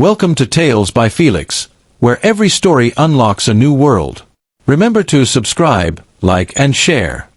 Welcome to Tales by Felix, where every story unlocks a new world. Remember to subscribe, like and share.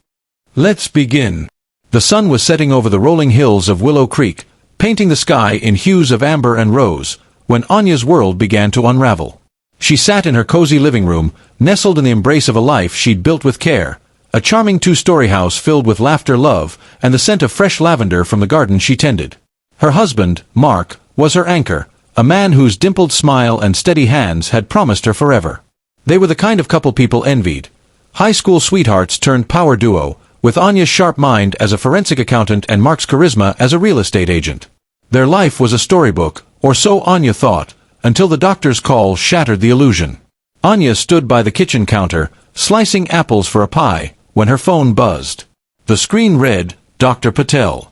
Let's begin. The sun was setting over the rolling hills of Willow Creek, painting the sky in hues of amber and rose, when Anya's world began to unravel. She sat in her cozy living room, nestled in the embrace of a life she'd built with care, a charming two-story house filled with laughter, love, and the scent of fresh lavender from the garden she tended. Her husband, Mark, was her anchor, a man whose dimpled smile and steady hands had promised her forever. They were the kind of couple people envied. High school sweethearts turned power duo, with Anya's sharp mind as a forensic accountant and Mark's charisma as a real estate agent. Their life was a storybook, or so Anya thought, until the doctor's call shattered the illusion. Anya stood by the kitchen counter, slicing apples for a pie, when her phone buzzed. The screen read, Dr. Patel.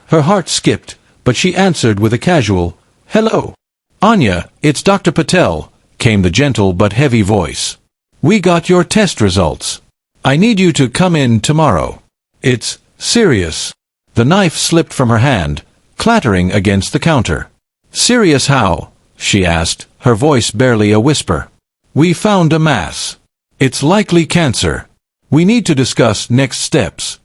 Her heart skipped, but she answered with a casual, "Hello. Anya, it's Dr. Patel," came the gentle but heavy voice. "We got your test results. I need you to come in tomorrow. It's serious." The knife slipped from her hand, clattering against the counter. "Serious how?" she asked, her voice barely a whisper. "We found a mass. It's likely cancer. We need to discuss next steps."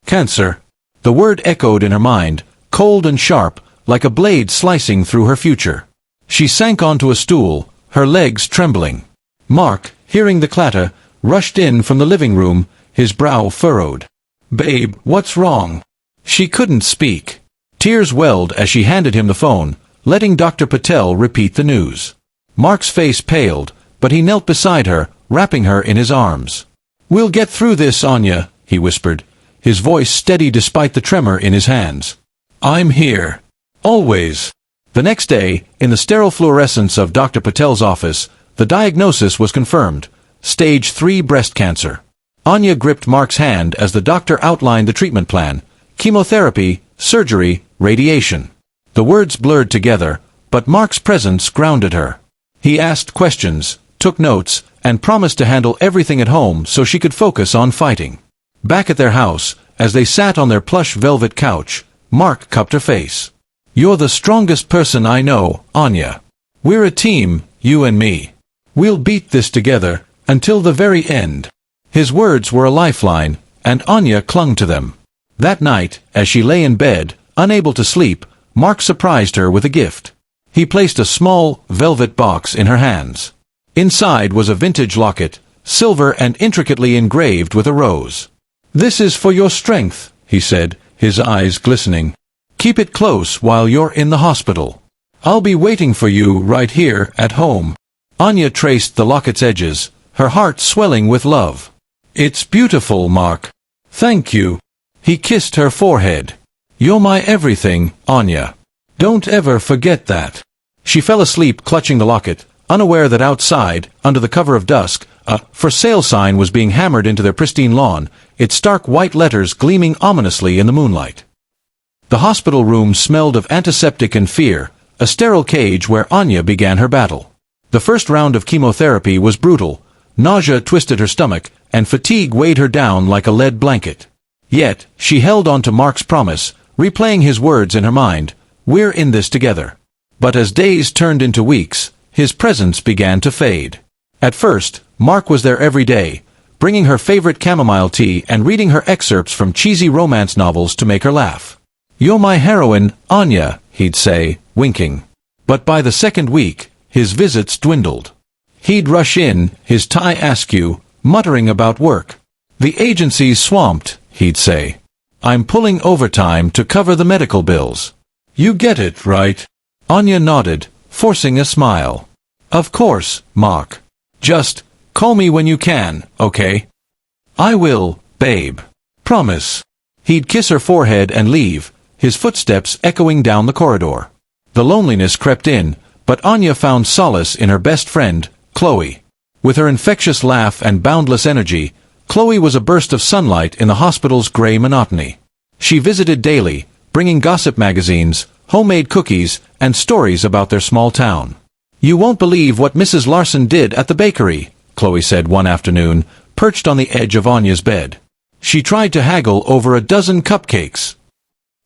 Cancer. The word echoed in her mind, cold and sharp, like a blade slicing through her future. She sank onto a stool, her legs trembling. Mark, hearing the clatter, rushed in from the living room, his brow furrowed. "Babe, what's wrong?" She couldn't speak. Tears welled as she handed him the phone, letting Dr. Patel repeat the news. Mark's face paled, but he knelt beside her, wrapping her in his arms. "We'll get through this, Anya," he whispered, his voice steady despite the tremor in his hands. "I'm here. Always." The next day, in the sterile fluorescence of Dr. Patel's office, the diagnosis was confirmed: Stage 3 breast cancer. Anya gripped Mark's hand as the doctor outlined the treatment plan: chemotherapy, surgery, radiation. The words blurred together, but Mark's presence grounded her. He asked questions, took notes, and promised to handle everything at home so she could focus on fighting. Back at their house, as they sat on their plush velvet couch, Mark cupped her face. "You're the strongest person I know, Anya. We're a team, you and me. We'll beat this together, until the very end." His words were a lifeline, and Anya clung to them. That night, as she lay in bed, unable to sleep, Mark surprised her with a gift. He placed a small, velvet box in her hands. Inside was a vintage locket, silver and intricately engraved with a rose. "This is for your strength," he said, his eyes glistening. "Keep it close while you're in the hospital. I'll be waiting for you right here at home." Anya traced the locket's edges, her heart swelling with love. "It's beautiful, Mark. Thank you." He kissed her forehead. "You're my everything, Anya. Don't ever forget that." She fell asleep clutching the locket, unaware that outside, under the cover of dusk, a "for sale" sign was being hammered into their pristine lawn, its stark white letters gleaming ominously in the moonlight. The hospital room smelled of antiseptic and fear, a sterile cage where Anya began her battle. The first round of chemotherapy was brutal. Nausea twisted her stomach, and fatigue weighed her down like a lead blanket. Yet, she held on to Mark's promise, replaying his words in her mind: "We're in this together." But as days turned into weeks, his presence began to fade. At first, Mark was there every day, bringing her favorite chamomile tea and reading her excerpts from cheesy romance novels to make her laugh. "You're my heroine, Anya," he'd say, winking. But by the second week, his visits dwindled. He'd rush in, his tie askew, muttering about work. "The agency's swamped," he'd say. "I'm pulling overtime to cover the medical bills." "You get it, right?" Anya nodded, forcing a smile. "Of course, Mark. Just call me when you can, okay?" "I will, babe. Promise." He'd kiss her forehead and leave, his footsteps echoing down the corridor. The loneliness crept in, but Anya found solace in her best friend, Chloe. With her infectious laugh and boundless energy, Chloe was a burst of sunlight in the hospital's gray monotony. She visited daily, bringing gossip magazines, homemade cookies, and stories about their small town. "You won't believe what Mrs. Larson did at the bakery," Chloe said one afternoon, perched on the edge of Anya's bed. "She tried to haggle over a dozen cupcakes."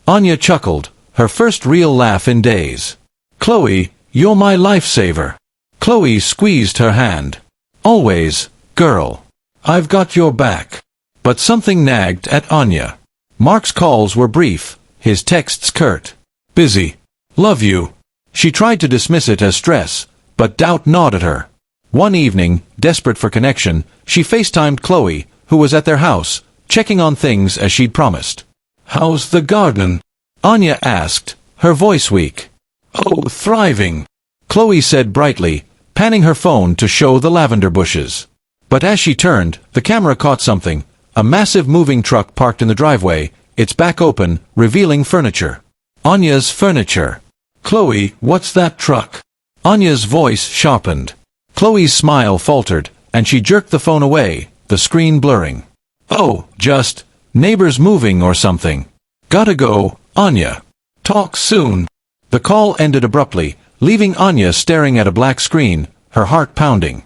Anya chuckled, her first real laugh in days. "Chloe, You're my lifesaver. Chloe squeezed her hand. Always, girl. I've got your back. But something nagged at Anya. Mark's calls were brief, his texts curt. Busy. Love you. She tried to dismiss it as stress, but doubt gnawed at her. One evening, desperate for connection, she FaceTimed Chloe, who was at their house, checking on things as she'd promised. How's the garden? Anya asked, her voice weak. Oh, thriving. Chloe said brightly, panning her phone to show the lavender bushes. But as she turned, the camera caught something. A massive moving truck parked in the driveway, its back open, revealing furniture. Anya's furniture. Chloe, what's that truck? Anya's voice sharpened. Chloe's smile faltered, and she jerked the phone away, the screen blurring. Oh, just neighbors moving or something. Gotta go, Anya. Talk soon. The call ended abruptly, leaving Anya staring at a black screen, her heart pounding.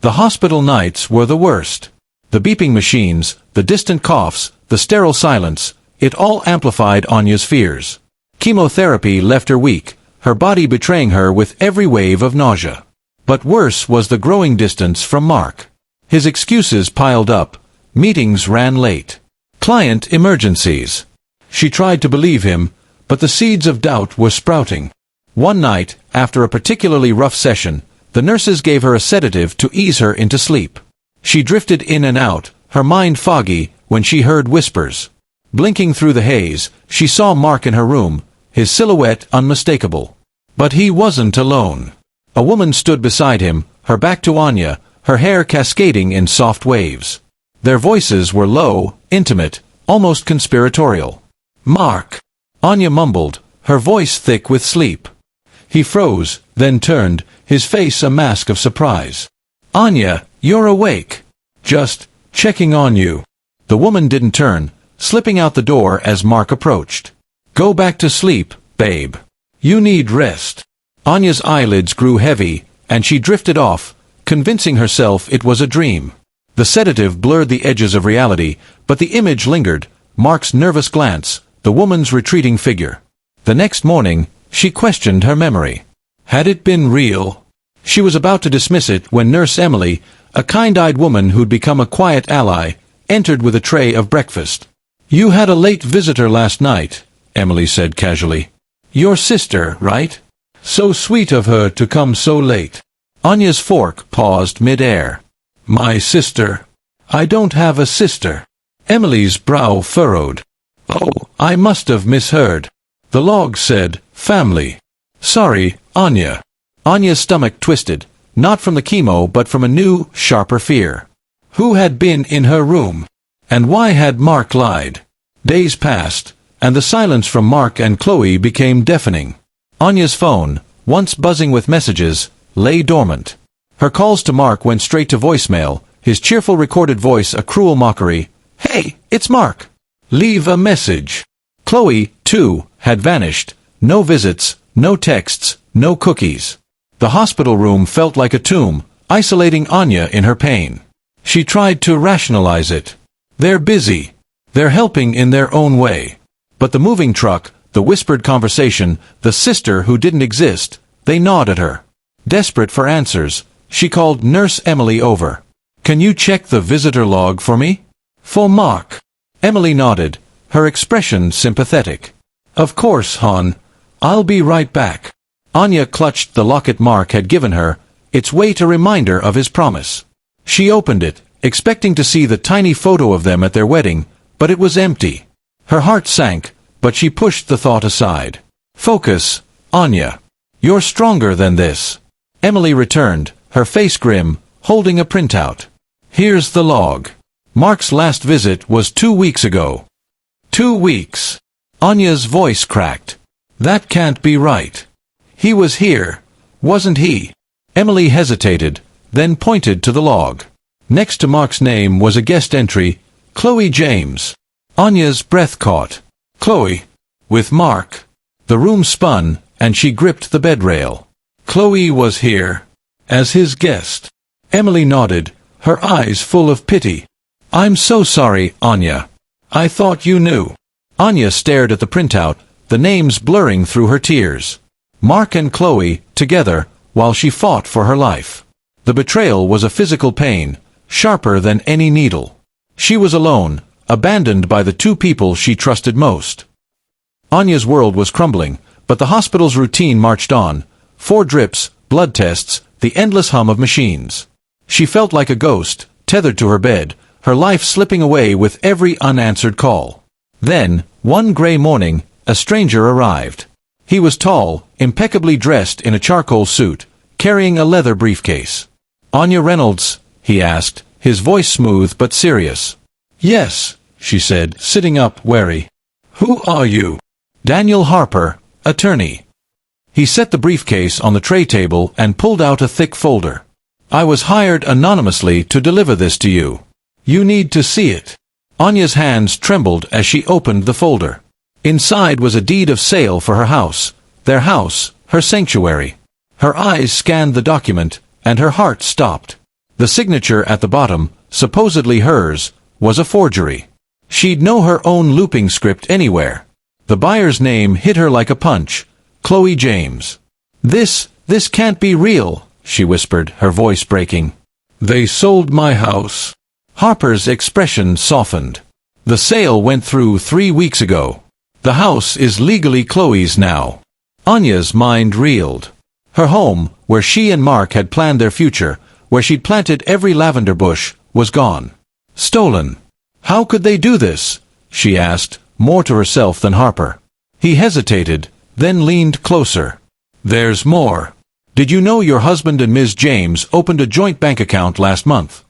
The hospital nights were the worst. The beeping machines, the distant coughs, the sterile silence, it all amplified Anya's fears. Chemotherapy left her weak, her body betraying her with every wave of nausea. But worse was the growing distance from Mark. His excuses piled up. Meetings ran late. Client emergencies. She tried to believe him, but the seeds of doubt were sprouting. One night, after a particularly rough session, the nurses gave her a sedative to ease her into sleep. She drifted in and out, her mind foggy, when she heard whispers. Blinking through the haze, she saw Mark in her room, his silhouette unmistakable. But he wasn't alone. A woman stood beside him, her back to Anya, her hair cascading in soft waves. Their voices were low, intimate, almost conspiratorial. Mark. Anya mumbled, her voice thick with sleep. He froze, then turned, his face a mask of surprise. Anya, you're awake. Just checking on you. The woman didn't turn, slipping out the door as Mark approached. Go back to sleep, babe. You need rest. Anya's eyelids grew heavy, and she drifted off, convincing herself it was a dream. The sedative blurred the edges of reality, but the image lingered, Mark's nervous glance, the woman's retreating figure. The next morning, she questioned her memory. Had it been real? She was about to dismiss it when Nurse Emily, a kind-eyed woman who'd become a quiet ally, entered with a tray of breakfast. You had a late visitor last night, Emily said casually. Your sister, right? So sweet of her to come so late. Anya's fork paused mid-air. My sister. I don't have a sister. Emily's brow furrowed. Oh, I must have misheard. The log said, family. Sorry, Anya. Anya's stomach twisted, not from the chemo but from a new, sharper fear. Who had been in her room? And why had Mark lied? Days passed, and the silence from Mark and Chloe became deafening. Anya's phone, once buzzing with messages, lay dormant. Her calls to Mark went straight to voicemail, his cheerful recorded voice a cruel mockery. Hey, it's Mark. Leave a message. Chloe, too, had vanished. No visits, no texts, no cookies. The hospital room felt like a tomb, isolating Anya in her pain. She tried to rationalize it. They're busy. They're helping in their own way. But the moving truck, the whispered conversation, the sister who didn't exist, they gnawed at her. Desperate for answers, she called Nurse Emily over. Can you check the visitor log for me? For Mark. Emily nodded, her expression sympathetic. Of course, hon. I'll be right back. Anya clutched the locket Mark had given her, its weight a reminder of his promise. She opened it, expecting to see the tiny photo of them at their wedding, but it was empty. Her heart sank, but she pushed the thought aside. Focus, Anya. You're stronger than this. Emily returned, her face grim, holding a printout. Here's the log. Mark's last visit was 2 weeks ago. 2 weeks. Anya's voice cracked. That can't be right. He was here, wasn't he? Emily hesitated, then pointed to the log. Next to Mark's name was a guest entry, Chloe James. Anya's breath caught. Chloe. With Mark. The room spun, and she gripped the bed rail. Chloe was here. As his guest. Emily nodded, her eyes full of pity. I'm so sorry, Anya. I thought you knew. Anya stared at the printout, the names blurring through her tears. Mark and Chloe, together, while she fought for her life. The betrayal was a physical pain, sharper than any needle. She was alone, abandoned by the two people she trusted most. Anya's world was crumbling, but the hospital's routine marched on. 4 drips, blood tests, the endless hum of machines. She felt like a ghost, tethered to her bed, her life slipping away with every unanswered call. Then, one gray morning, a stranger arrived. He was tall, impeccably dressed in a charcoal suit, carrying a leather briefcase. "Anya Reynolds?" he asked, his voice smooth but serious. "Yes," she said, sitting up, wary. "Who are you?" "Daniel Harper, attorney." He set the briefcase on the tray table and pulled out a thick folder. "I was hired anonymously to deliver this to you. You need to see it." Anya's hands trembled as she opened the folder. Inside was a deed of sale for her house, her sanctuary. Her eyes scanned the document, and her heart stopped. The signature at the bottom, supposedly hers, was a forgery. She'd know her own looping script anywhere. The buyer's name hit her like a punch, Chloe James. This can't be real," she whispered, her voice breaking. "They sold my house." Harper's expression softened. "The sale went through 3 weeks ago. The house is legally Chloe's now." Anya's mind reeled. Her home, where she and Mark had planned their future, where she'd planted every lavender bush, was gone. Stolen. How could they do this? She asked, more to herself than Harper. He hesitated, then leaned closer. "There's more. Did you know your husband and Ms. James opened a joint bank account last month?"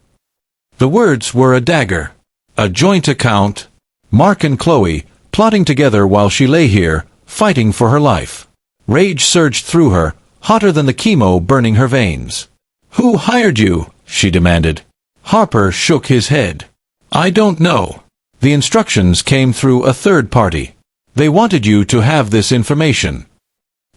The words were a dagger. A joint account? Mark and Chloe, plotting together while she lay here, fighting for her life. Rage surged through her, hotter than the chemo burning her veins. "Who hired you?" she demanded. Harper shook his head. "I don't know. The instructions came through a third party. They wanted you to have this information."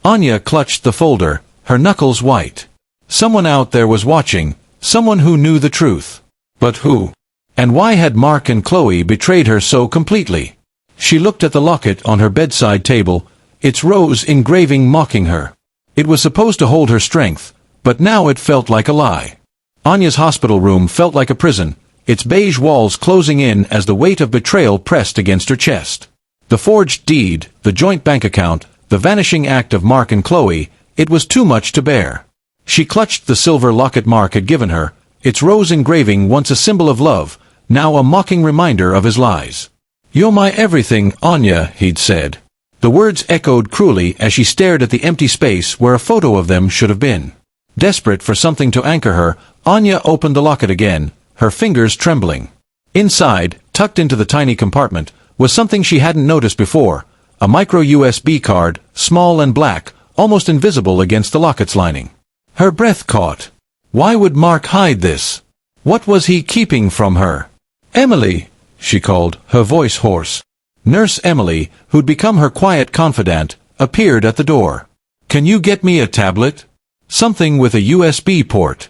Anya clutched the folder, her knuckles white. Someone out there was watching, someone who knew the truth. But who? And why had Mark and Chloe betrayed her so completely? She looked at the locket on her bedside table, its rose engraving mocking her. It was supposed to hold her strength, but now it felt like a lie. Anya's hospital room felt like a prison, its beige walls closing in as the weight of betrayal pressed against her chest. The forged deed, the joint bank account, the vanishing act of Mark and Chloe, it was too much to bear. She clutched the silver locket Mark had given her, its rose engraving once a symbol of love, now a mocking reminder of his lies. "You're my everything, Anya," he'd said. The words echoed cruelly as she stared at the empty space where a photo of them should have been. Desperate for something to anchor her, Anya opened the locket again, her fingers trembling. Inside, tucked into the tiny compartment, was something she hadn't noticed before, a micro USB card, small and black, almost invisible against the locket's lining. Her breath caught. Why would Mark hide this? What was he keeping from her? "Emily," she called, her voice hoarse. Nurse Emily, who'd become her quiet confidant, appeared at the door. "Can you get me a tablet? Something with a USB port."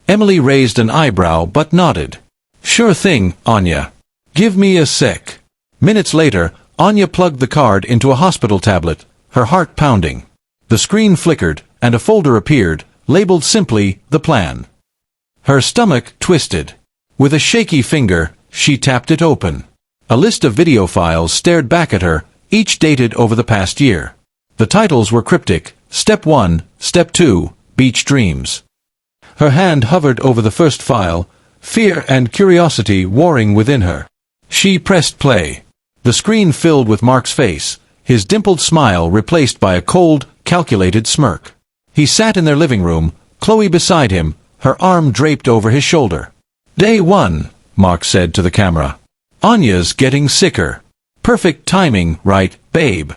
Emily raised an eyebrow but nodded. "Sure thing, Anya. Give me a sec." Minutes later, Anya plugged the card into a hospital tablet, her heart pounding. The screen flickered, and a folder appeared, labeled simply, "The Plan." Her stomach twisted. With a shaky finger, she tapped it open. A list of video files stared back at her, each dated over the past year. The titles were cryptic: Step 1, Step 2, Beach Dreams. Her hand hovered over the first file, fear and curiosity warring within her. She pressed play. The screen filled with Mark's face, his dimpled smile replaced by a cold, calculated smirk. He sat in their living room, Chloe beside him, her arm draped over his shoulder. "Day 1, Mark said to the camera. "Anya's getting sicker. Perfect timing, right, babe?"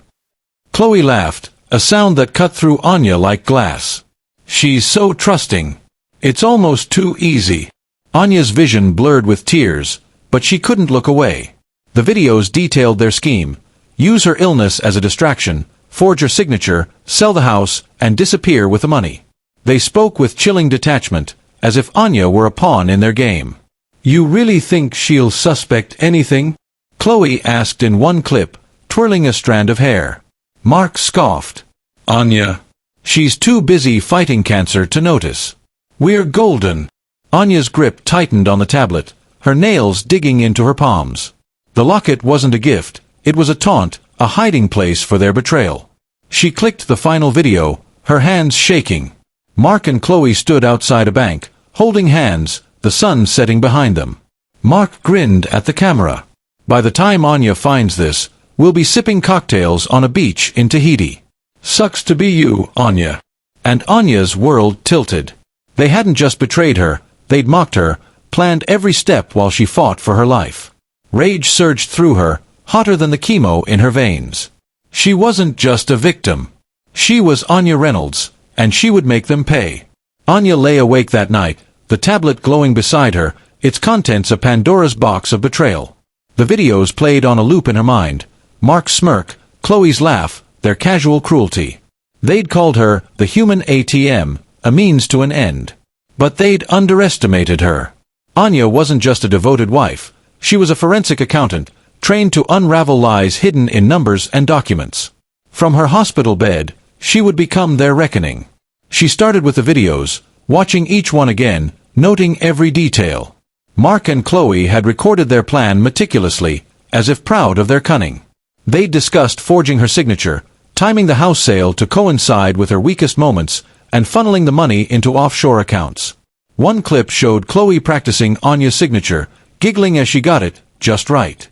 Chloe laughed, a sound that cut through Anya like glass. "She's so trusting. It's almost too easy." Anya's vision blurred with tears, but she couldn't look away. The videos detailed their scheme: use her illness as a distraction, forge her signature, sell the house, and disappear with the money. They spoke with chilling detachment, as if Anya were a pawn in their game. "You really think she'll suspect anything?" Chloe asked in one clip, twirling a strand of hair. Mark scoffed. Anya. She's too busy fighting cancer to notice. We're golden. Anya's grip tightened on the tablet, her nails digging into her palms. The locket wasn't a gift, it was a taunt, a hiding place for their betrayal. She clicked the final video, her hands shaking. Mark and Chloe stood outside a bank, holding hands, the sun setting behind them. Mark grinned at the camera. By the time Anya finds this, we'll be sipping cocktails on a beach in Tahiti. Sucks to be you, Anya. And Anya's world tilted. They hadn't just betrayed her, they'd mocked her, planned every step while she fought for her life. Rage surged through her, hotter than the chemo in her veins. She wasn't just a victim. She was Anya Reynolds, and she would make them pay. Anya lay awake that night, the tablet glowing beside her, its contents a Pandora's box of betrayal. The videos played on a loop in her mind. Mark's smirk, Chloe's laugh, their casual cruelty. They'd called her the human ATM, a means to an end. But they'd underestimated her. Anya wasn't just a devoted wife. She was a forensic accountant, trained to unravel lies hidden in numbers and documents. From her hospital bed, she would become their reckoning. She started with the videos, watching each one again, noting every detail. Mark and Chloe had recorded their plan meticulously, as if proud of their cunning. They'd discussed forging her signature, timing the house sale to coincide with her weakest moments, and funneling the money into offshore accounts. One clip showed Chloe practicing Anya's signature, giggling as she got it just right.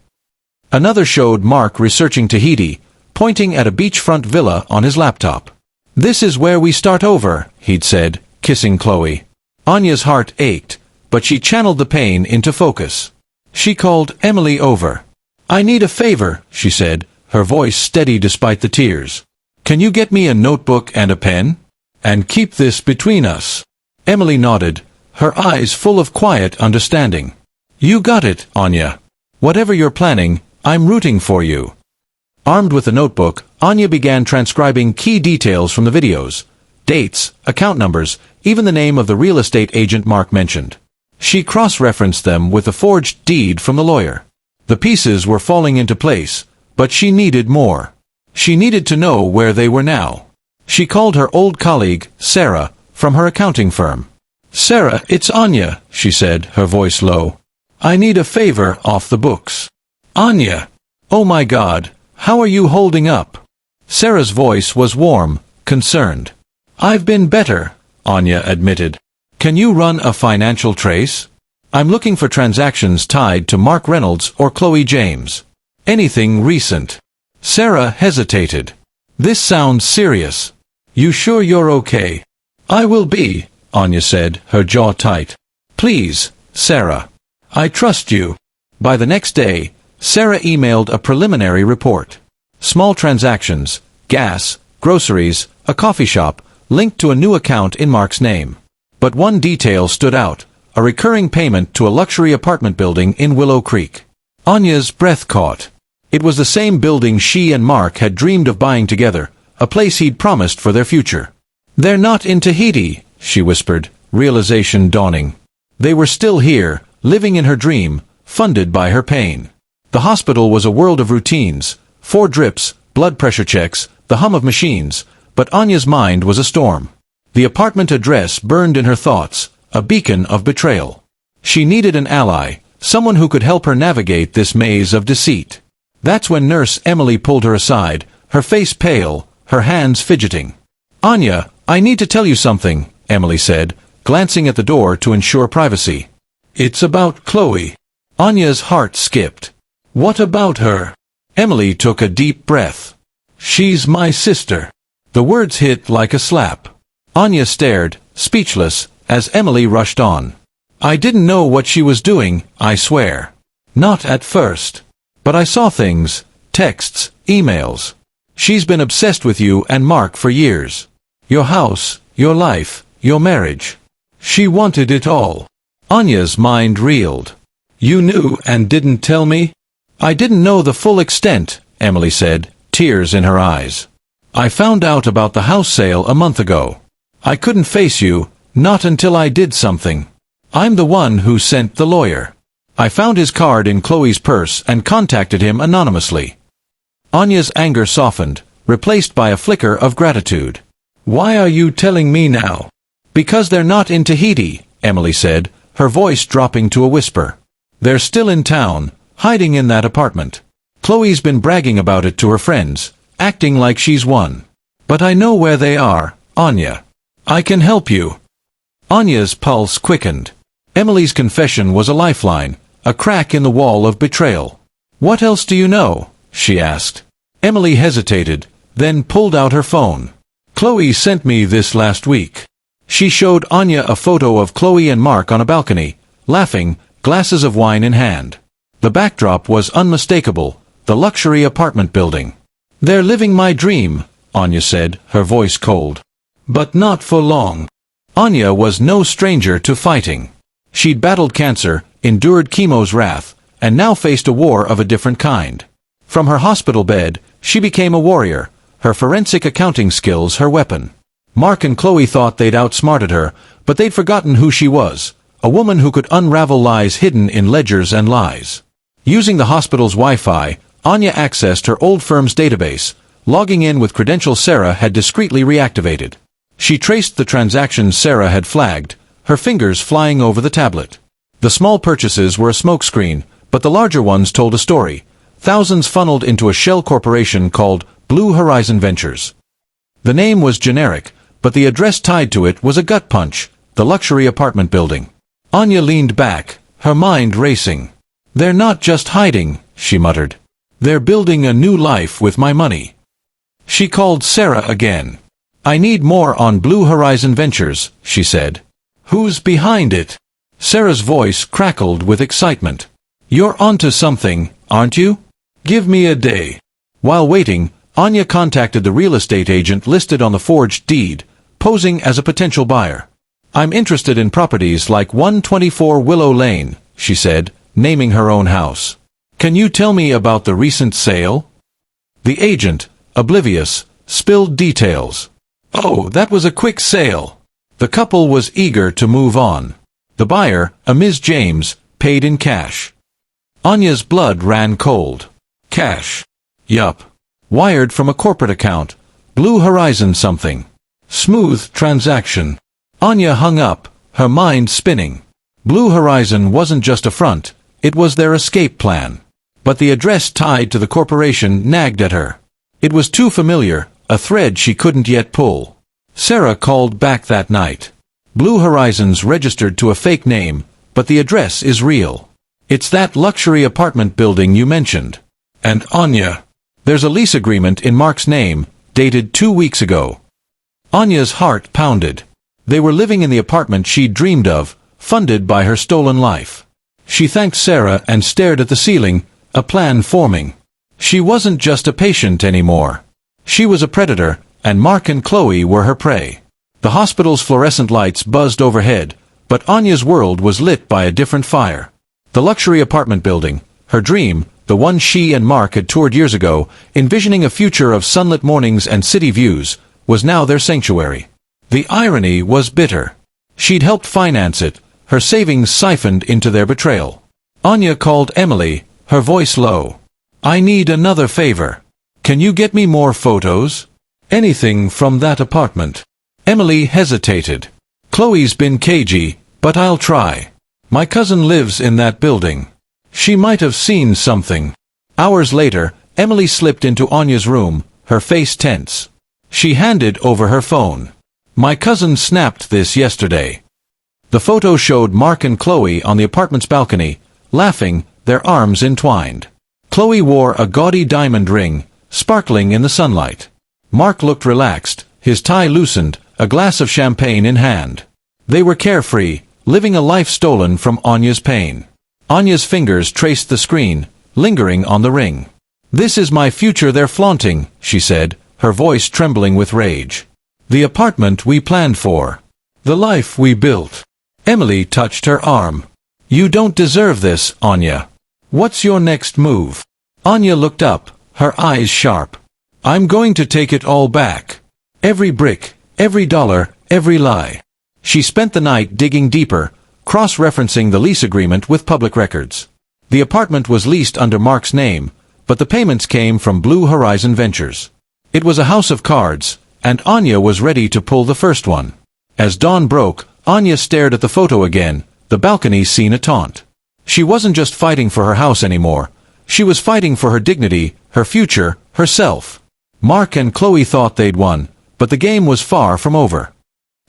Another showed Mark researching Tahiti, pointing at a beachfront villa on his laptop. "This is where we start over," he'd said, kissing Chloe. Anya's heart ached, but she channeled the pain into focus. She called Emily over. "I need a favor," she said, her voice steady despite the tears. "Can you get me a notebook and a pen? And keep this between us." Emily nodded, her eyes full of quiet understanding. "You got it, Anya. Whatever you're planning, I'm rooting for you." Armed with a notebook, Anya began transcribing key details from the videos. Dates, account numbers, even the name of the real estate agent Mark mentioned. She cross-referenced them with the forged deed from the lawyer. The pieces were falling into place, but she needed more. She needed to know where they were now. She called her old colleague, Sarah, from her accounting firm. "Sarah, it's Anya," she said, her voice low. "I need a favor off the books." "Anya! Oh my God, how are you holding up?" Sarah's voice was warm, concerned. "I've been better," Anya admitted. "Can you run a financial trace? I'm looking for transactions tied to Mark Reynolds or Chloe James. Anything recent." Sarah hesitated. "This sounds serious. You sure you're okay?" "I will be," Anya said, her jaw tight. "Please, Sarah. I trust you." By the next day, Sarah emailed a preliminary report. Small transactions, gas, groceries, a coffee shop, linked to a new account in Mark's name. But one detail stood out, a recurring payment to a luxury apartment building in Willow Creek. Anya's breath caught. It was the same building she and Mark had dreamed of buying together, a place he'd promised for their future. "They're not in Tahiti," she whispered, realization dawning. They were still here, living in her dream, funded by her pain. The hospital was a world of routines, 4 drips, blood pressure checks, the hum of machines, but Anya's mind was a storm. The apartment address burned in her thoughts, a beacon of betrayal. She needed an ally, someone who could help her navigate this maze of deceit. That's when Nurse Emily pulled her aside, her face pale, her hands fidgeting. "Anya, I need to tell you something," Emily said, glancing at the door to ensure privacy. "It's about Chloe." Anya's heart skipped. "What about her?" Emily took a deep breath. "She's my sister." The words hit like a slap. Anya stared, speechless, as Emily rushed on. "I didn't know what she was doing, I swear. Not at first. But I saw things, texts, emails. She's been obsessed with you and Mark for years. Your house, your life, your marriage. She wanted it all." Anya's mind reeled. "You knew and didn't tell me?" "I didn't know the full extent," Emily said, tears in her eyes. "I found out about the house sale a month ago. I couldn't face you, not until I did something. I'm the one who sent the lawyer. I found his card in Chloe's purse and contacted him anonymously." Anya's anger softened, replaced by a flicker of gratitude. "Why are you telling me now?" "Because they're not in Tahiti," Emily said, her voice dropping to a whisper. "They're still in town, hiding in that apartment. Chloe's been bragging about it to her friends, acting like she's won. But I know where they are, Anya. I can help you." Anya's pulse quickened. Emily's confession was a lifeline, a crack in the wall of betrayal. "What else do you know?" she asked. Emily hesitated, then pulled out her phone. "Chloe sent me this last week." She showed Anya a photo of Chloe and Mark on a balcony, laughing, glasses of wine in hand. The backdrop was unmistakable, the luxury apartment building. "They're living my dream," Anya said, her voice cold. "But not for long." Anya was no stranger to fighting. She'd battled cancer, endured chemo's wrath, and now faced a war of a different kind. From her hospital bed, she became a warrior, her forensic accounting skills her weapon. Mark and Chloe thought they'd outsmarted her, but they'd forgotten who she was, a woman who could unravel lies hidden in ledgers and lies. Using the hospital's Wi-Fi, Anya accessed her old firm's database, logging in with credentials Sarah had discreetly reactivated. She traced the transactions Sarah had flagged, her fingers flying over the tablet. The small purchases were a smokescreen, but the larger ones told a story. Thousands funneled into a shell corporation called Blue Horizon Ventures. The name was generic, but the address tied to it was a gut punch, the luxury apartment building. Anya leaned back, her mind racing. "They're not just hiding," she muttered. "They're building a new life with my money." She called Sarah again. "I need more on Blue Horizon Ventures," she said. "Who's behind it?" Sarah's voice crackled with excitement. "You're onto something, aren't you? Give me a day." While waiting, Anya contacted the real estate agent listed on the forged deed, posing as a potential buyer. "I'm interested in properties like 124 Willow Lane," she said, naming her own house. "Can you tell me about the recent sale?" The agent, oblivious, spilled details. "Oh, that was a quick sale." The couple was eager to move on. The buyer, a Ms. James, paid in cash. Anya's blood ran cold. Cash. Yup. Wired from a corporate account. Blue Horizon something. Smooth transaction. Anya hung up, her mind spinning. Blue Horizon wasn't just a front, it was their escape plan. But the address tied to the corporation nagged at her. It was too familiar, a thread she couldn't yet pull. Sarah called back that night. "Blue Horizon's registered to a fake name, but the address is real. It's that luxury apartment building you mentioned. And Anya, there's a lease agreement in Mark's name, dated 2 weeks ago." Anya's heart pounded. They were living in the apartment she'd dreamed of, funded by her stolen life. She thanked Sarah and stared at the ceiling, a plan forming. She wasn't just a patient anymore. She was a predator, and Mark and Chloe were her prey. The hospital's fluorescent lights buzzed overhead, but Anya's world was lit by a different fire. The luxury apartment building, her dream, the one she and Mark had toured years ago, envisioning a future of sunlit mornings and city views, was now their sanctuary. The irony was bitter. She'd helped finance it, her savings siphoned into their betrayal. Anya called Emily, her voice low. "I need another favor. Can you get me more photos? Anything from that apartment." Emily hesitated. "Chloe's been cagey, but I'll try. My cousin lives in that building. She might have seen something." Hours later, Emily slipped into Anya's room, her face tense. She handed over her phone. "My cousin snapped this yesterday." The photo showed Mark and Chloe on the apartment's balcony, laughing, their arms entwined. Chloe wore a gaudy diamond ring, sparkling in the sunlight. Mark looked relaxed, his tie loosened, a glass of champagne in hand. They were carefree, living a life stolen from Anya's pain. Anya's fingers traced the screen, lingering on the ring. "This is my future they're flaunting," she said, her voice trembling with rage. "The apartment we planned for. The life we built." Emily touched her arm. "You don't deserve this, Anya. What's your next move?" Anya looked up, her eyes sharp. "I'm going to take it all back. Every brick, every dollar, every lie." She spent the night digging deeper, cross-referencing the lease agreement with public records. The apartment was leased under Mark's name, but the payments came from Blue Horizon Ventures. It was a house of cards, and Anya was ready to pull the first one. As dawn broke, Anya stared at the photo again, the balcony scene a taunt. She wasn't just fighting for her house anymore. She was fighting for her dignity, her future, herself. Mark and Chloe thought they'd won, but the game was far from over.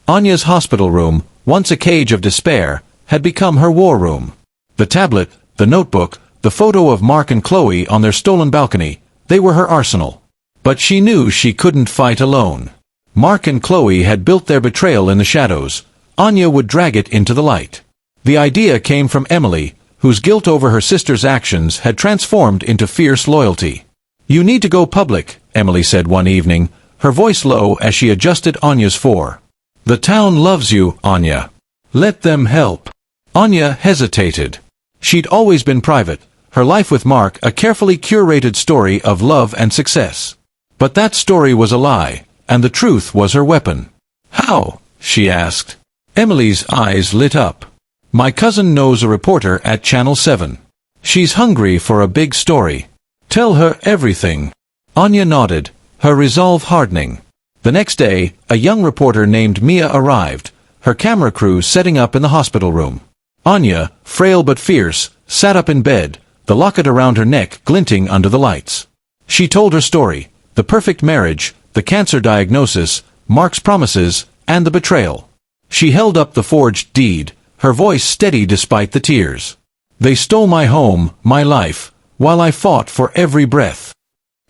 Anya's hospital room, once a cage of despair, had become her war room. The tablet, the notebook, the photo of Mark and Chloe on their stolen balcony, they were her arsenal. But she knew she couldn't fight alone. Mark and Chloe had built their betrayal in the shadows. Anya would drag it into the light. The idea came from Emily, whose guilt over her sister's actions had transformed into fierce loyalty. "You need to go public," Emily said one evening, her voice low as she adjusted Anya's fore. "The town loves you, Anya. Let them help." Anya hesitated. She'd always been private, her life with Mark a carefully curated story of love and success. But that story was a lie, and the truth was her weapon. "How?" she asked. Emily's eyes lit up. "My cousin knows a reporter at Channel 7. She's hungry for a big story. Tell her everything." Anya nodded, her resolve hardening. The next day, a young reporter named Mia arrived, her camera crew setting up in the hospital room. Anya, frail but fierce, sat up in bed, the locket around her neck glinting under the lights. She told her story, the perfect marriage, the cancer diagnosis, Mark's promises, and the betrayal. She held up the forged deed, her voice steady despite the tears. "They stole my home, my life, while I fought for every breath."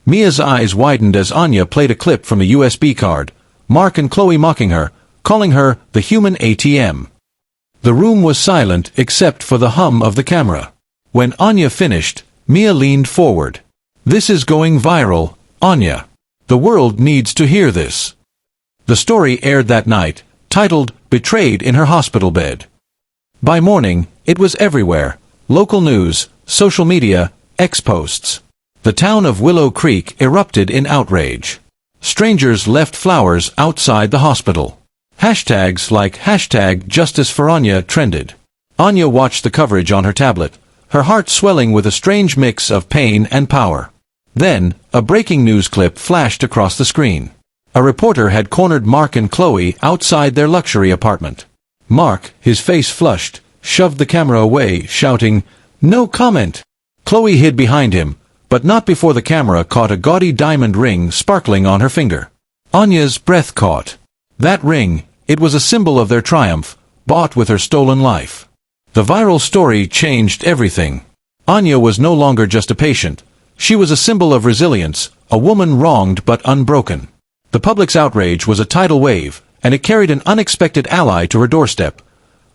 Mia's eyes widened as Anya played a clip from a USB card, Mark and Chloe mocking her, calling her the human ATM. The room was silent except for the hum of the camera. When Anya finished, Mia leaned forward. "This is going viral, Anya. The world needs to hear this." The story aired that night, titled "Betrayed in Her Hospital Bed." By morning, it was everywhere. Local news, social media, X-posts. The town of Willow Creek erupted in outrage. Strangers left flowers outside the hospital. Hashtags like #JusticeForAnya trended. Anya watched the coverage on her tablet, her heart swelling with a strange mix of pain and power. Then, a breaking news clip flashed across the screen. A reporter had cornered Mark and Chloe outside their luxury apartment. Mark, his face flushed, shoved the camera away, shouting, "No comment!" Chloe hid behind him, but not before the camera caught a gaudy diamond ring sparkling on her finger. Anya's breath caught. That ring, it was a symbol of their triumph, bought with her stolen life. The viral story changed everything. Anya was no longer just a patient. She was a symbol of resilience, a woman wronged but unbroken. The public's outrage was a tidal wave, and it carried an unexpected ally to her doorstep.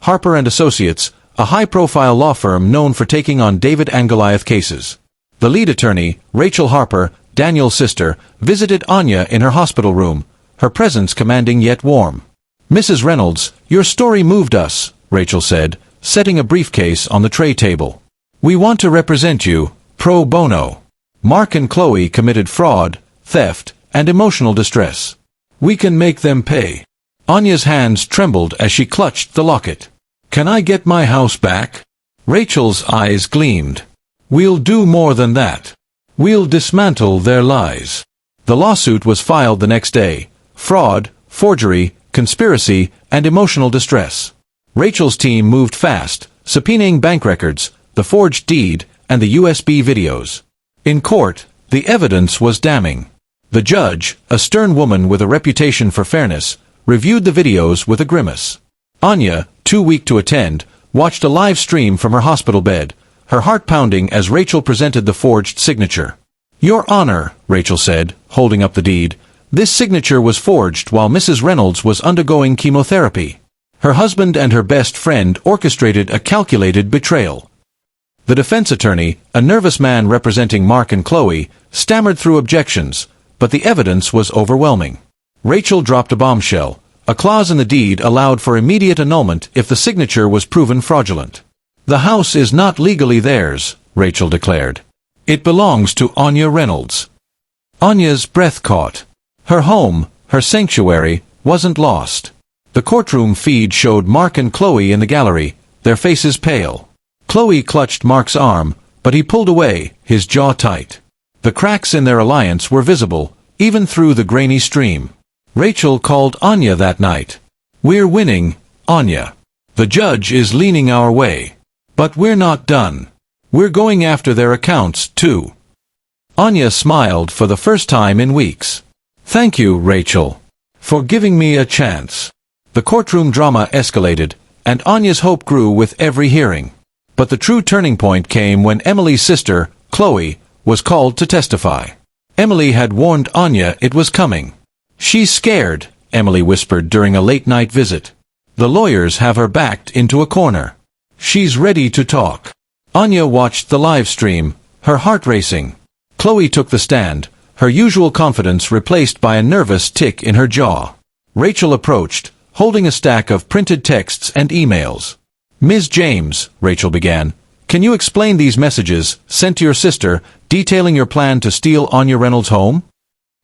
Harper & Associates, a high-profile law firm known for taking on David and Goliath cases. The lead attorney, Rachel Harper, Daniel's sister, visited Anya in her hospital room, her presence commanding yet warm. "Mrs. Reynolds, your story moved us," Rachel said, setting a briefcase on the tray table. "We want to represent you, pro bono. Mark and Chloe committed fraud, theft, and emotional distress. We can make them pay." Anya's hands trembled as she clutched the locket. "Can I get my house back?" Rachel's eyes gleamed. "We'll do more than that. We'll dismantle their lies." The lawsuit was filed the next day. Fraud, forgery, conspiracy, and emotional distress. Rachel's team moved fast, subpoenaing bank records, the forged deed, and the USB videos. In court, the evidence was damning. The judge, a stern woman with a reputation for fairness, reviewed the videos with a grimace. Anya, too weak to attend, watched a live stream from her hospital bed, her heart pounding as Rachel presented the forged signature. "Your Honor," Rachel said, holding up the deed, "this signature was forged while Mrs. Reynolds was undergoing chemotherapy. Her husband and her best friend orchestrated a calculated betrayal." The defense attorney, a nervous man representing Mark and Chloe, stammered through objections, but the evidence was overwhelming. Rachel dropped a bombshell. A clause in the deed allowed for immediate annulment if the signature was proven fraudulent. "The house is not legally theirs," Rachel declared. "It belongs to Anya Reynolds." Anya's breath caught. Her home, her sanctuary, wasn't lost. The courtroom feed showed Mark and Chloe in the gallery, their faces pale. Chloe clutched Mark's arm, but he pulled away, his jaw tight. The cracks in their alliance were visible, even through the grainy stream. Rachel called Anya that night. "We're winning, Anya. The judge is leaning our way. But we're not done. We're going after their accounts, too." Anya smiled for the first time in weeks. "Thank you, Rachel, for giving me a chance." The courtroom drama escalated, and Anya's hope grew with every hearing. But the true turning point came when Emily's sister, Chloe, was called to testify. Emily had warned Anya it was coming. "She's scared," Emily whispered during a late-night visit. "The lawyers have her backed into a corner. She's ready to talk." Anya watched the live stream, her heart racing. Chloe took the stand, her usual confidence replaced by a nervous tick in her jaw. Rachel approached, holding a stack of printed texts and emails. "Ms. James," Rachel began, "can you explain these messages, sent to your sister, detailing your plan to steal Anya Reynolds' home?"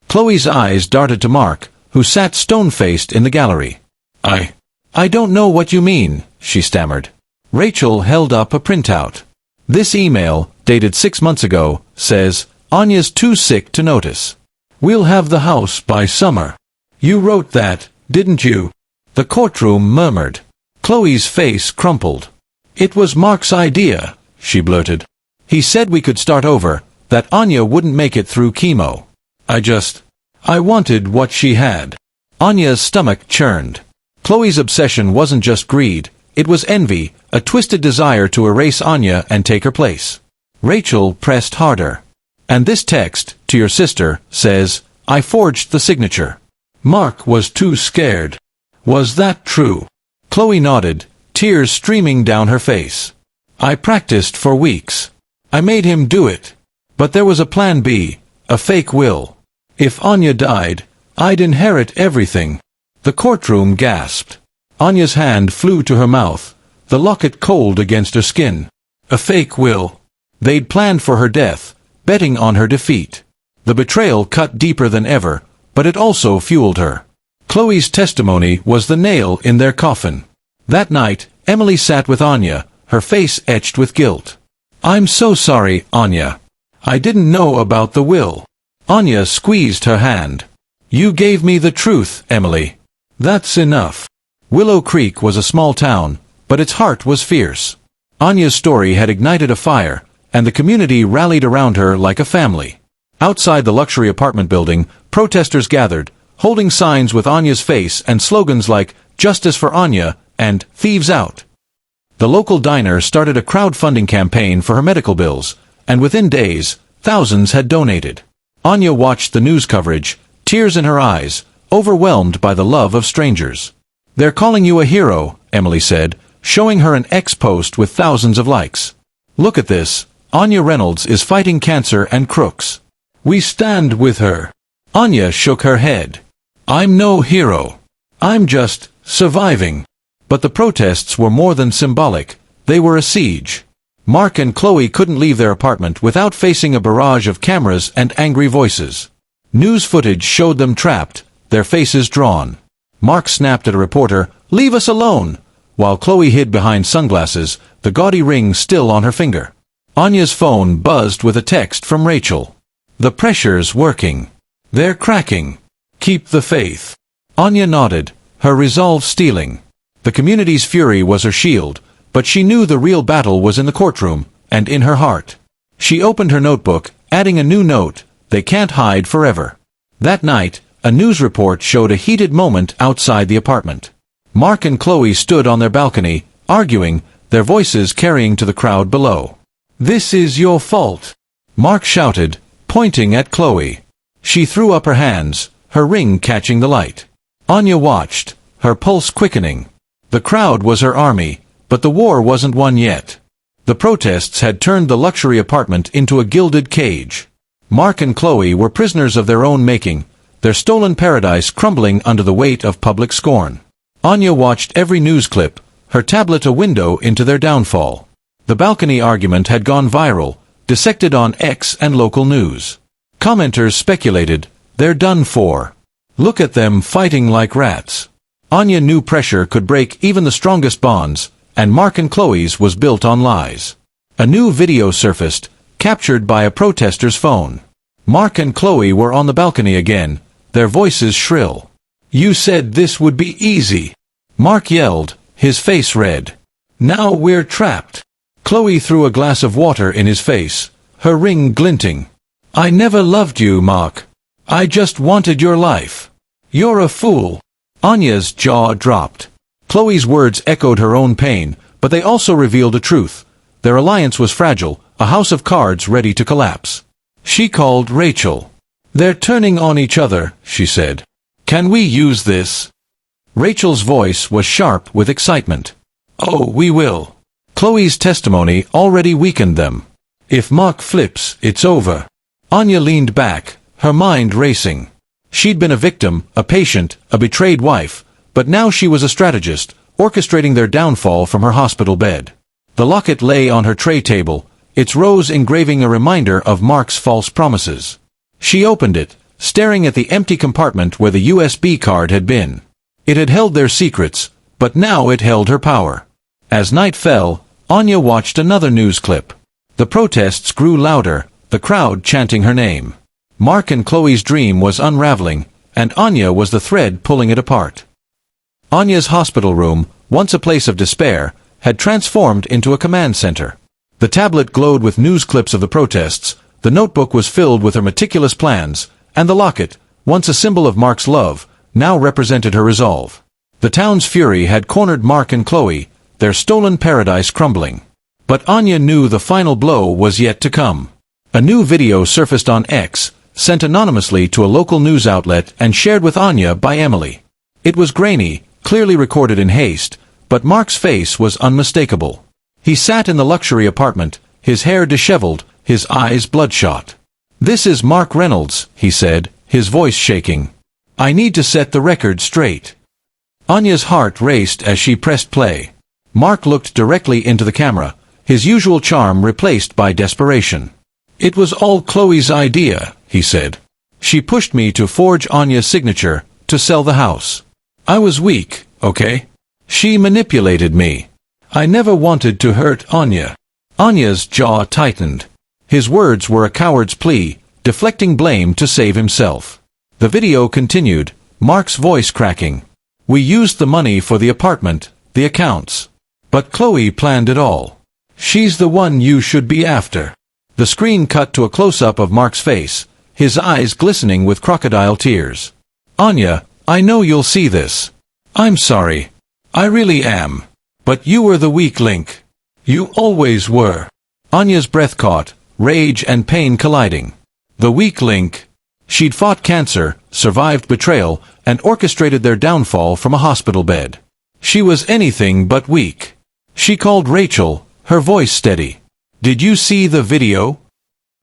Chloe's eyes darted to Mark, who sat stone-faced in the gallery. I don't know what you mean," she stammered. Rachel held up a printout. "This email, dated 6 months ago, says, 'Anya's too sick to notice. We'll have the house by summer.' You wrote that, didn't you?" The courtroom murmured. Chloe's face crumpled. "It was Mark's idea," she blurted. "He said we could start over, that Anya wouldn't make it through chemo. I wanted what she had." Anya's stomach churned. Chloe's obsession wasn't just greed, it was envy, a twisted desire to erase Anya and take her place. Rachel pressed harder. "And this text, to your sister, says, 'I forged the signature. Mark was too scared.' Was that true?" Chloe nodded, tears streaming down her face. "I practiced for weeks. I made him do it. But there was a plan B, a fake will. If Anya died, I'd inherit everything." The courtroom gasped. Anya's hand flew to her mouth, the locket cold against her skin. A fake will. They'd planned for her death, betting on her defeat. The betrayal cut deeper than ever, but it also fueled her. Chloe's testimony was the nail in their coffin. That night, Emily sat with Anya, her face etched with guilt. "I'm so sorry, Anya. I didn't know about the will." Anya squeezed her hand. "You gave me the truth, Emily. That's enough." Willow Creek was a small town, but its heart was fierce. Anya's story had ignited a fire, and the community rallied around her like a family. Outside the luxury apartment building, protesters gathered, holding signs with Anya's face and slogans like "Justice for Anya" and "Thieves Out." The local diner started a crowdfunding campaign for her medical bills, and within days, thousands had donated. Anya watched the news coverage, tears in her eyes, overwhelmed by the love of strangers. "They're calling you a hero," Emily said, showing her an X post with thousands of likes. "Look at this, Anya Reynolds is fighting cancer and crooks. We stand with her." Anya shook her head. "I'm no hero. I'm just surviving." But the protests were more than symbolic, they were a siege. Mark and Chloe couldn't leave their apartment without facing a barrage of cameras and angry voices. News footage showed them trapped, their faces drawn. Mark snapped at a reporter, "Leave us alone," while Chloe hid behind sunglasses, the gaudy ring still on her finger. Anya's phone buzzed with a text from Rachel. "The pressure's working. They're cracking. Keep the faith." Anya nodded, her resolve steeling. The community's fury was her shield, but she knew the real battle was in the courtroom, and in her heart. She opened her notebook, adding a new note, "They can't hide forever." That night, a news report showed a heated moment outside the apartment. Mark and Chloe stood on their balcony, arguing, their voices carrying to the crowd below. "This is your fault," Mark shouted, pointing at Chloe. She threw up her hands, her ring catching the light. Anya watched, her pulse quickening. The crowd was her army, but the war wasn't won yet. The protests had turned the luxury apartment into a gilded cage. Mark and Chloe were prisoners of their own making, their stolen paradise crumbling under the weight of public scorn. Anya watched every news clip, her tablet a window into their downfall. The balcony argument had gone viral, dissected on X and local news. Commenters speculated, "They're done for. Look at them fighting like rats." Anya knew pressure could break even the strongest bonds, and Mark and Chloe's was built on lies. A new video surfaced, captured by a protester's phone. Mark and Chloe were on the balcony again, their voices shrill. "You said this would be easy," Mark yelled, his face red. "Now we're trapped." Chloe threw a glass of water in his face, her ring glinting. "I never loved you, Mark. I just wanted your life. You're a fool." Anya's jaw dropped. Chloe's words echoed her own pain, but they also revealed a truth. Their alliance was fragile, a house of cards ready to collapse. She called Rachel. "They're turning on each other," she said. "Can we use this?" Rachel's voice was sharp with excitement. "Oh, we will." Chloe's testimony already weakened them. "If Mark flips, it's over." Anya leaned back, her mind racing. She'd been a victim, a patient, a betrayed wife, but now she was a strategist, orchestrating their downfall from her hospital bed. The locket lay on her tray table, its rose engraving a reminder of Mark's false promises. She opened it, staring at the empty compartment where the USB card had been. It had held their secrets, but now it held her power. As night fell, Anya watched another news clip. The protests grew louder, the crowd chanting her name. Mark and Chloe's dream was unraveling, and Anya was the thread pulling it apart. Anya's hospital room, once a place of despair, had transformed into a command center. The tablet glowed with news clips of the protests, the notebook was filled with her meticulous plans, and the locket, once a symbol of Mark's love, now represented her resolve. The town's fury had cornered Mark and Chloe, their stolen paradise crumbling. But Anya knew the final blow was yet to come. A new video surfaced on X, sent anonymously to a local news outlet and shared with Anya by Emily. It was grainy, clearly recorded in haste, but Mark's face was unmistakable. He sat in the luxury apartment, his hair disheveled, his eyes bloodshot. "This is Mark Reynolds," he said, his voice shaking. "I need to set the record straight." Anya's heart raced as she pressed play. Mark looked directly into the camera, his usual charm replaced by desperation. "It was all Chloe's idea," he said. "She pushed me to forge Anya's signature, to sell the house. I was weak, okay? She manipulated me. I never wanted to hurt Anya." Anya's jaw tightened. His words were a coward's plea, deflecting blame to save himself. The video continued, Mark's voice cracking. "We used the money for the apartment, the accounts. But Chloe planned it all. She's the one you should be after." The screen cut to a close-up of Mark's face, his eyes glistening with crocodile tears. "Anya, I know you'll see this. I'm sorry. I really am. But you were the weak link. You always were." Anya's breath caught, rage and pain colliding. The weak link. She'd fought cancer, survived betrayal, and orchestrated their downfall from a hospital bed. She was anything but weak. She called Rachel, her voice steady. "Did you see the video?"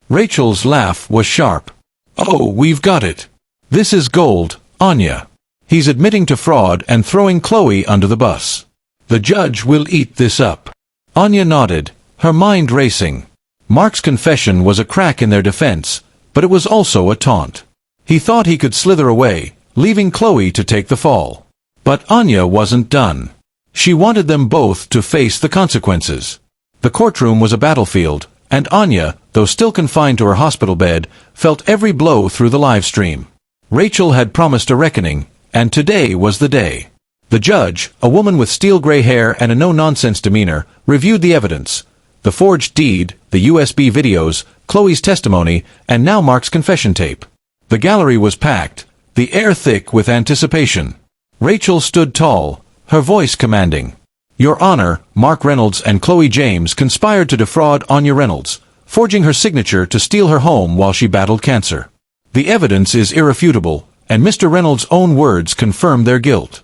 Rachel's laugh was sharp. "Oh, we've got it. This is gold, Anya. He's admitting to fraud and throwing Chloe under the bus. The judge will eat this up." Anya nodded, her mind racing. Mark's confession was a crack in their defense, but it was also a taunt. He thought he could slither away, leaving Chloe to take the fall. But Anya wasn't done. She wanted them both to face the consequences. The courtroom was a battlefield, and Anya, though still confined to her hospital bed, felt every blow through the live stream. Rachel had promised a reckoning, and today was the day. The judge, a woman with steel-gray hair and a no-nonsense demeanor, reviewed the evidence. The forged deed, the USB videos, Chloe's testimony, and now Mark's confession tape. The gallery was packed, the air thick with anticipation. Rachel stood tall, her voice commanding. "Your Honor, Mark Reynolds and Chloe James conspired to defraud Anya Reynolds, forging her signature to steal her home while she battled cancer. The evidence is irrefutable, and Mr. Reynolds' own words confirm their guilt."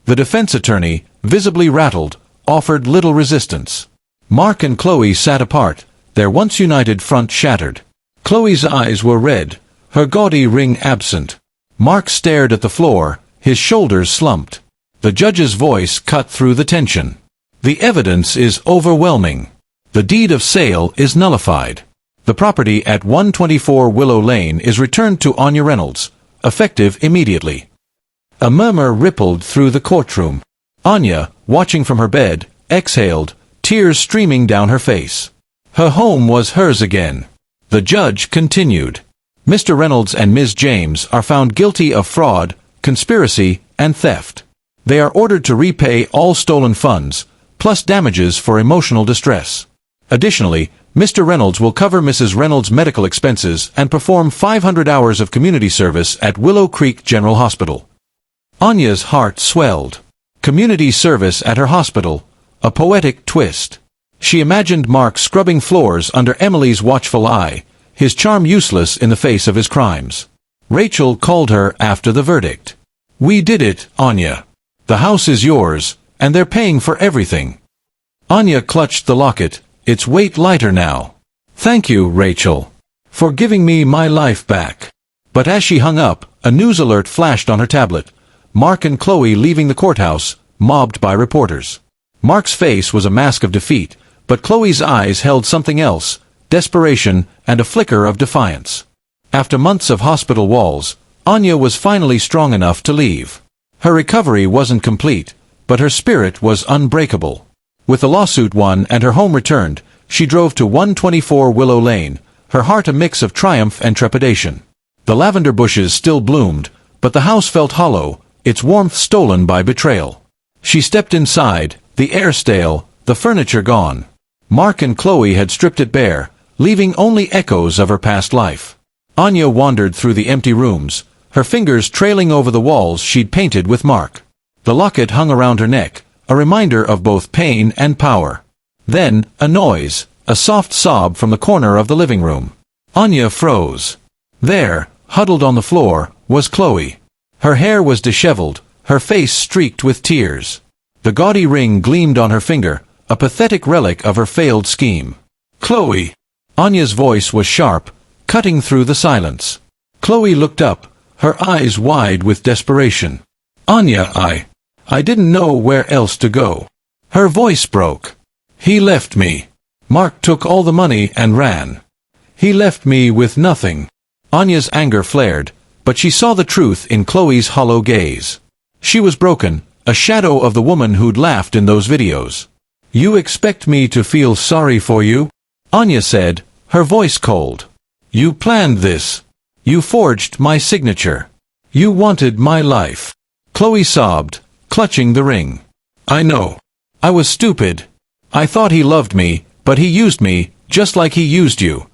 The defense attorney, visibly rattled, offered little resistance. Mark and Chloe sat apart, their once united front shattered. Chloe's eyes were red, her gaudy ring absent. Mark stared at the floor, his shoulders slumped. The judge's voice cut through the tension. "The evidence is overwhelming. The deed of sale is nullified. The property at 124 Willow Lane is returned to Anya Reynolds, effective immediately." A murmur rippled through the courtroom. Anya, watching from her bed, exhaled, tears streaming down her face. Her home was hers again. The judge continued. Mr. Reynolds and Ms. James are found guilty of fraud, conspiracy, and theft. They are ordered to repay all stolen funds, plus damages for emotional distress. Additionally, Mr. Reynolds will cover Mrs. Reynolds' medical expenses and perform 500 hours of community service at Willow Creek General Hospital. Anya's heart swelled. Community service at her hospital. A poetic twist. She imagined Mark scrubbing floors under Emily's watchful eye, his charm useless in the face of his crimes. Rachel called her after the verdict. "We did it, Anya. The house is yours, and they're paying for everything." Anya clutched the locket, its weight lighter now. "Thank you, Rachel, for giving me my life back." But as she hung up, a news alert flashed on her tablet. Mark and Chloe leaving the courthouse, mobbed by reporters. Mark's face was a mask of defeat, but Chloe's eyes held something else, desperation and a flicker of defiance. After months of hospital walls, Anya was finally strong enough to leave. Her recovery wasn't complete, but her spirit was unbreakable. With the lawsuit won and her home returned, she drove to 124 Willow Lane, her heart a mix of triumph and trepidation. The lavender bushes still bloomed, but the house felt hollow, its warmth stolen by betrayal. She stepped inside, the air stale, the furniture gone. Mark and Chloe had stripped it bare, leaving only echoes of her past life. Anya wandered through the empty rooms, her fingers trailing over the walls she'd painted with Mark. The locket hung around her neck, a reminder of both pain and power. Then, a noise, a soft sob from the corner of the living room. Anya froze. There, huddled on the floor, was Chloe. Her hair was disheveled, her face streaked with tears. The gaudy ring gleamed on her finger, a pathetic relic of her failed scheme. "Chloe!" Anya's voice was sharp, cutting through the silence. Chloe looked up, her eyes wide with desperation. "Anya, I didn't know where else to go." Her voice broke. "He left me. Mark took all the money and ran. He left me with nothing." Anya's anger flared, but she saw the truth in Chloe's hollow gaze. She was broken, a shadow of the woman who'd laughed in those videos. "You expect me to feel sorry for you?" Anya said, her voice cold. "You planned this. You forged my signature. You wanted my life." Chloe sobbed, clutching the ring. "I know. I was stupid. I thought he loved me, but he used me, just like he used you."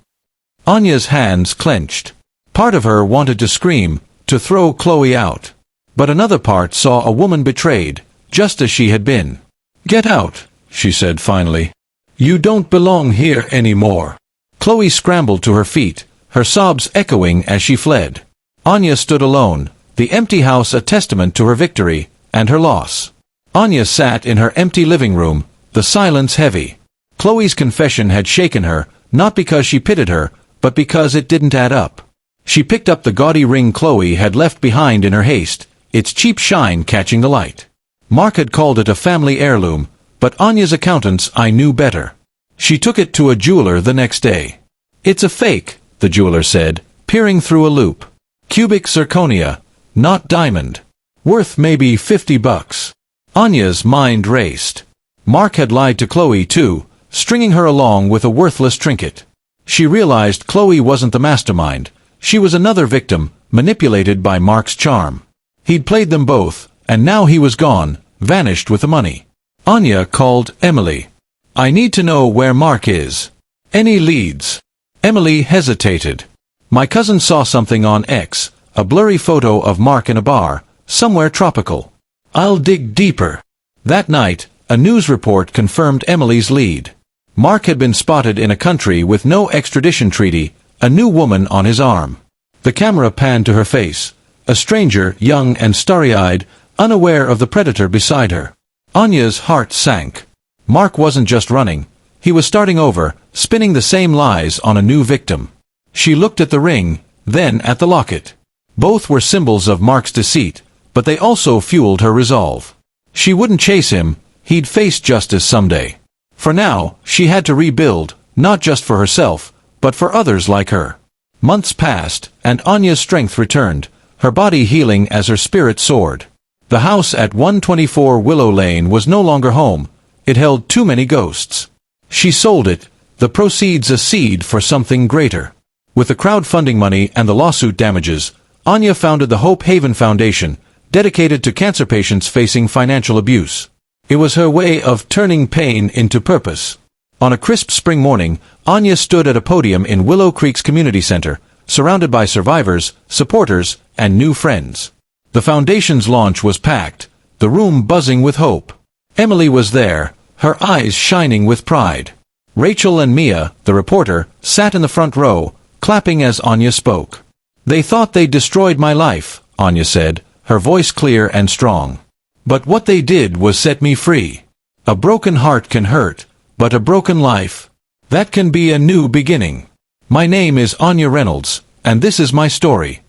Anya's hands clenched. Part of her wanted to scream, to throw Chloe out. But another part saw a woman betrayed, just as she had been. "Get out," she said finally. "You don't belong here anymore." Chloe scrambled to her feet, her sobs echoing as she fled. Anya stood alone, the empty house a testament to her victory, and her loss. Anya sat in her empty living room, the silence heavy. Chloe's confession had shaken her, not because she pitied her, but because it didn't add up. She picked up the gaudy ring Chloe had left behind in her haste, its cheap shine catching the light. Mark had called it a family heirloom, but Anya's accountant's eye knew better. She took it to a jeweler the next day. "It's a fake," the jeweler said, peering through a loupe. "Cubic zirconia, not diamond. Worth maybe $50. Anya's mind raced. Mark had lied to Chloe too, stringing her along with a worthless trinket. She realized Chloe wasn't the mastermind. She was another victim, manipulated by Mark's charm. He'd played them both, and now he was gone, vanished with the money. Anya called Emily. "I need to know where Mark is. Any leads?" Emily hesitated. "My cousin saw something on X, a blurry photo of Mark in a bar, somewhere tropical. I'll dig deeper." That night, a news report confirmed Emily's lead. Mark had been spotted in a country with no extradition treaty, a new woman on his arm. The camera panned to her face, a stranger, young and starry-eyed, unaware of the predator beside her. Anya's heart sank. Mark wasn't just running. He was starting over, spinning the same lies on a new victim. She looked at the ring, then at the locket. Both were symbols of Mark's deceit, but they also fueled her resolve. She wouldn't chase him, he'd face justice someday. For now, she had to rebuild, not just for herself, but for others like her. Months passed, and Anya's strength returned, her body healing as her spirit soared. The house at 124 Willow Lane was no longer home. It held too many ghosts. She sold it, the proceeds a seed for something greater. With the crowdfunding money and the lawsuit damages, Anya founded the Hope Haven Foundation, dedicated to cancer patients facing financial abuse. It was her way of turning pain into purpose. On a crisp spring morning, Anya stood at a podium in Willow Creek's community center, surrounded by survivors, supporters, and new friends. The foundation's launch was packed, the room buzzing with hope. Emily was there, her eyes shining with pride. Rachel and Mia, the reporter, sat in the front row, clapping as Anya spoke. "They thought they'd destroyed my life," Anya said, her voice clear and strong. "But what they did was set me free. A broken heart can hurt, but a broken life, that can be a new beginning. My name is Anya Reynolds, and this is my story."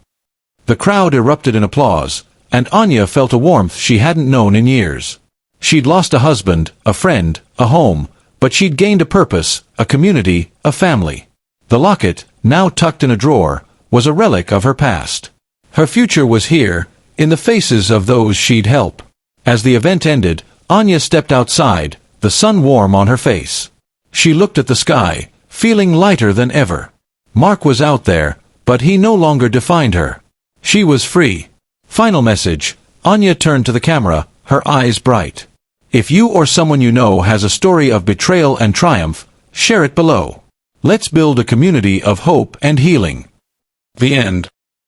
The crowd erupted in applause, and Anya felt a warmth she hadn't known in years. She'd lost a husband, a friend, a home, but she'd gained a purpose, a community, a family. The locket, now tucked in a drawer, was a relic of her past. Her future was here, in the faces of those she'd help. As the event ended, Anya stepped outside, the sun warm on her face. She looked at the sky, feeling lighter than ever. Mark was out there, but he no longer defined her. She was free. Final message. Anya turned to the camera, her eyes bright. If you or someone you know has a story of betrayal and triumph, share it below. Let's build a community of hope and healing. The end.